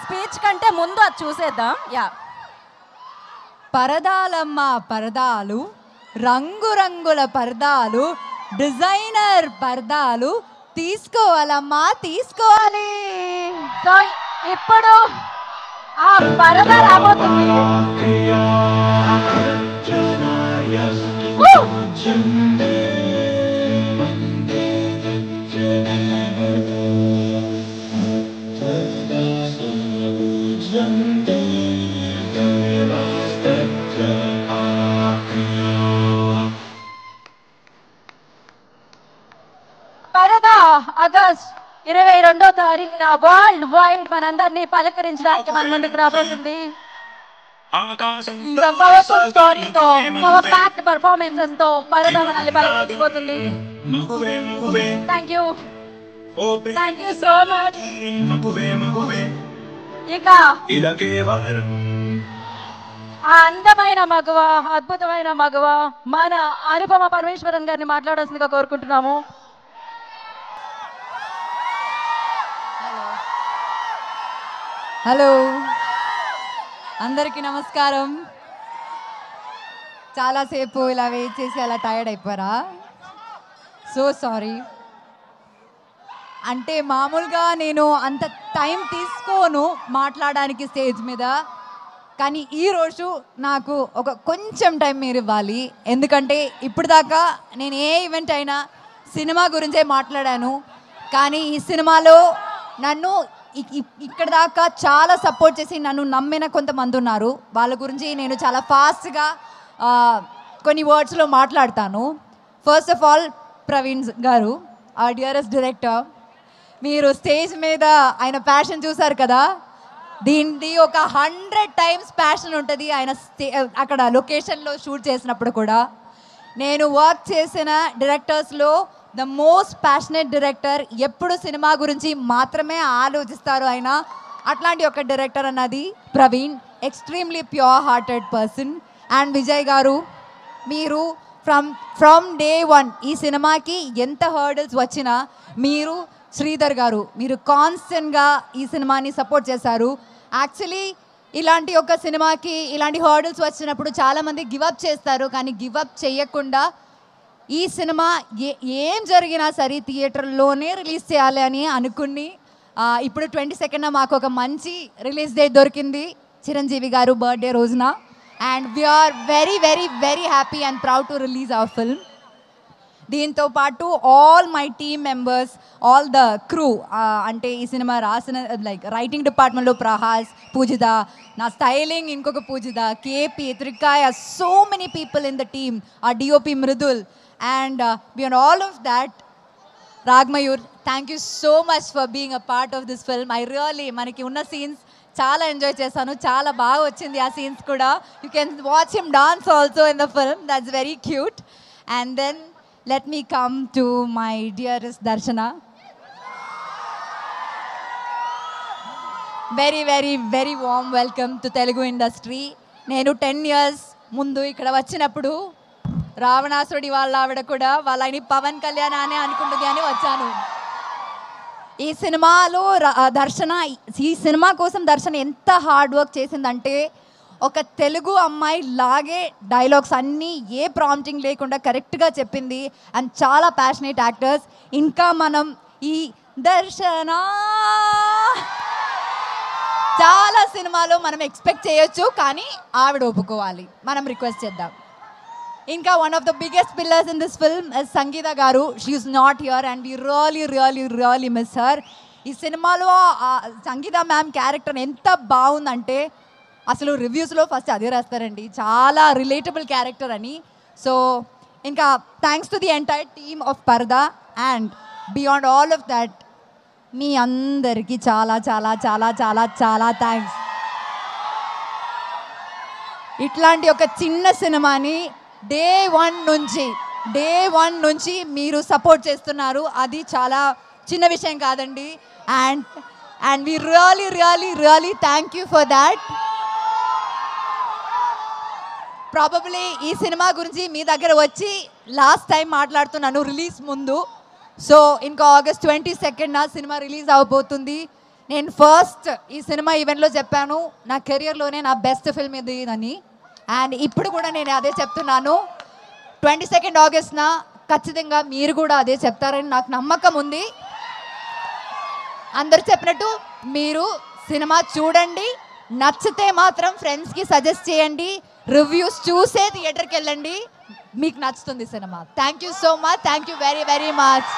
Speech కంటే ముందు అది చూసేద్దాం. యా, పరదాలమ్మ పరదాలు, రంగురంగుల పరదాలు, డిజైనర్ పరదాలు తీసుకోవాలమ్మా, తీసుకోవాలి. సో ఇప్పుడు ఆ పరద రాబోతుంది. పరద ఆగస్ట్ 22వ తారీఖున వరల్డ్ వైడ్ మనందరినీ పలకరించడానికి మన ముందుకు రాబోతుంది. పర్ఫార్మెన్సెస్ తో పరద మనల్ని పలకరించబోతుంది. Thank you so much. ఇక ఆ అందమైన మగవ, అద్భుతమైన మగవ మన అనుపమ పరమేశ్వరన్ గారిని మాట్లాడాల్సిందిగా కోరుకుంటున్నాము. హలో, అందరికీ నమస్కారం. చాలాసేపు ఇలా వెయిట్ చేసి అలా టైర్డ్ అయిపోయారా? So sorry. అంటే మామూలుగా నేను అంత టైం తీసుకోను మాట్లాడడానికి స్టేజ్ మీద, కానీ ఈరోజు నాకు ఒక కొంచెం టైం మీరు ఇవ్వాలి. ఎందుకంటే ఇప్పుడు దాకా నేను ఏ ఈవెంట్ అయినా సినిమా గురించే మాట్లాడాను, కానీ ఈ సినిమాలో నన్ను ఇక్కడ దాకా చాలా సపోర్ట్ చేసి నన్ను నమ్మిన కొంతమంది ఉన్నారు. వాళ్ళ గురించి నేను చాలా ఫాస్ట్గా కొన్ని వర్డ్స్లో మాట్లాడతాను. ఫస్ట్ ఆఫ్ ఆల్ ప్రవీణ్ గారు, ఆ డియరెస్ట్ డైరెక్టర్. మీరు స్టేజ్ మీద ఆయన ప్యాషన్ చూసారు కదా, దీనిది ఒక 100 టైమ్స్ ప్యాషన్ ఉంటుంది ఆయన అక్కడ లొకేషన్లో షూట్ చేసినప్పుడు కూడా. నేను వర్క్ చేసిన డైరెక్టర్స్లో ద మోస్ట్ ప్యాషనేట్ డైరెక్టర్, ఎప్పుడు సినిమా గురించి మాత్రమే ఆలోచిస్తారు ఆయన. అట్లాంటి ఒక డైరెక్టర్ అన్నది Praveen. Extremely pure hearted person. And Vijay గారు, మీరు ఫ్రమ్ డే 1 ఈ సినిమాకి ఎంత హర్డల్స్ వచ్చినా మీరు, శ్రీధర్ గారు, మీరు కాన్స్టెంట్గా ఈ సినిమాని సపోర్ట్ చేశారు. యాక్చువల్లీ ఇలాంటి ఒక సినిమాకి ఇలాంటి హర్డల్స్ వచ్చినప్పుడు చాలామంది గివప్ చేస్తారు, కానీ గివప్ చేయకుండా ఈ సినిమా ఏం జరిగినా సరే థియేటర్లోనే రిలీజ్ చేయాలి అని అనుకుని ఇప్పుడు 22న మాకు ఒక మంచి రిలీజ్ డేట్ దొరికింది చిరంజీవి గారు బర్త్డే రోజున. And we're very very very happy and proud to release our film. దీంతో పాటు all my team members, all the crew, అంటే ఈ సినిమా రాసిన లైక్ రైటింగ్ డిపార్ట్మెంట్లో ప్రహాస్, పూజిత, నా స్టైలింగ్ ఇంకొక Pujitha, K P, Trikaya, so many people in the team, ఆ DOP Mridul. And beyond all of that, Ragmayur, thank you so much for being a part of this film. I really, manaki unna scenes chaala enjoy chesanu, chaala baaga vachindi aa scenes kuda. You can watch him dance also in the film. That's very cute. And then let me come to my dearest Darshana. Very very very warm welcome to Telugu industry. Nenu 10 years mundu ikkada vachinappudu రావణాసురుడి వాళ్ళ ఆవిడ కూడా వాళ్ళని పవన్ కళ్యాణ్ అనే అనుకుంటుంది అని వచ్చాను. ఈ సినిమాలో ఈ సినిమా కోసం దర్శన ఎంత హార్డ్ వర్క్ చేసిందంటే, ఒక తెలుగు అమ్మాయి లాగే డైలాగ్స్ అన్నీ ఏ ప్రాంప్టింగ్ లేకుండా కరెక్ట్గా చెప్పింది. అండ్ చాలా ప్యాషనేట్ యాక్టర్స్. ఇంకా మనం ఈ దర్శన చాలా సినిమాలో మనం ఎక్స్పెక్ట్ చేయొచ్చు, కానీ ఆవిడ ఒప్పుకోవాలి, మనం రిక్వెస్ట్ చేద్దాం. ఇంకా one of the biggest pillars in this film is Sangeeta garu. She is not here and we really really really miss her. ఈ సినిమాలో సంగీత మ్యామ్ క్యారెక్టర్ ఎంత బాగుందంటే అసలు రివ్యూస్లో ఫస్ట్ అదే రాస్తారండి, చాలా రిలేటబుల్ క్యారెక్టర్ అని. సో ఇంకా thanks to the entire team of Paradha. And beyond all of that మీ అందరికీ చాలా చాలా చాలా చాలా చాలా థ్యాంక్స్. ఇట్లాంటి ఒక చిన్న సినిమాని డే వన్ నుంచి మీరు సపోర్ట్ చేస్తున్నారు, అది చాలా చిన్న విషయం కాదండి. And we really really really thank you for that. Probably ఈ సినిమా గురించి మీ దగ్గర వచ్చి లాస్ట్ టైం మాట్లాడుతున్నాను రిలీజ్ ముందు. సో ఇంకా August 22న సినిమా రిలీజ్ అవబోతుంది. నేను ఫస్ట్ ఈ సినిమా ఈవెంట్లో చెప్పాను నా కెరియర్లోనే నా బెస్ట్ ఫిల్మ్ ఇది అని. అండ్ ఇప్పుడు కూడా నేను అదే చెప్తున్నాను. 22 ఆగస్ట్న ఖచ్చితంగా మీరు కూడా అదే చెప్తారని నాకు నమ్మకం ఉంది. అందరు చెప్పినట్టు మీరు సినిమా చూడండి, నచ్చితే మాత్రం ఫ్రెండ్స్కి సజెస్ట్ చేయండి, రివ్యూస్ చూసే థియేటర్కి వెళ్ళండి, మీకు నచ్చుతుంది cinema. Thank you so much, thank you very very much.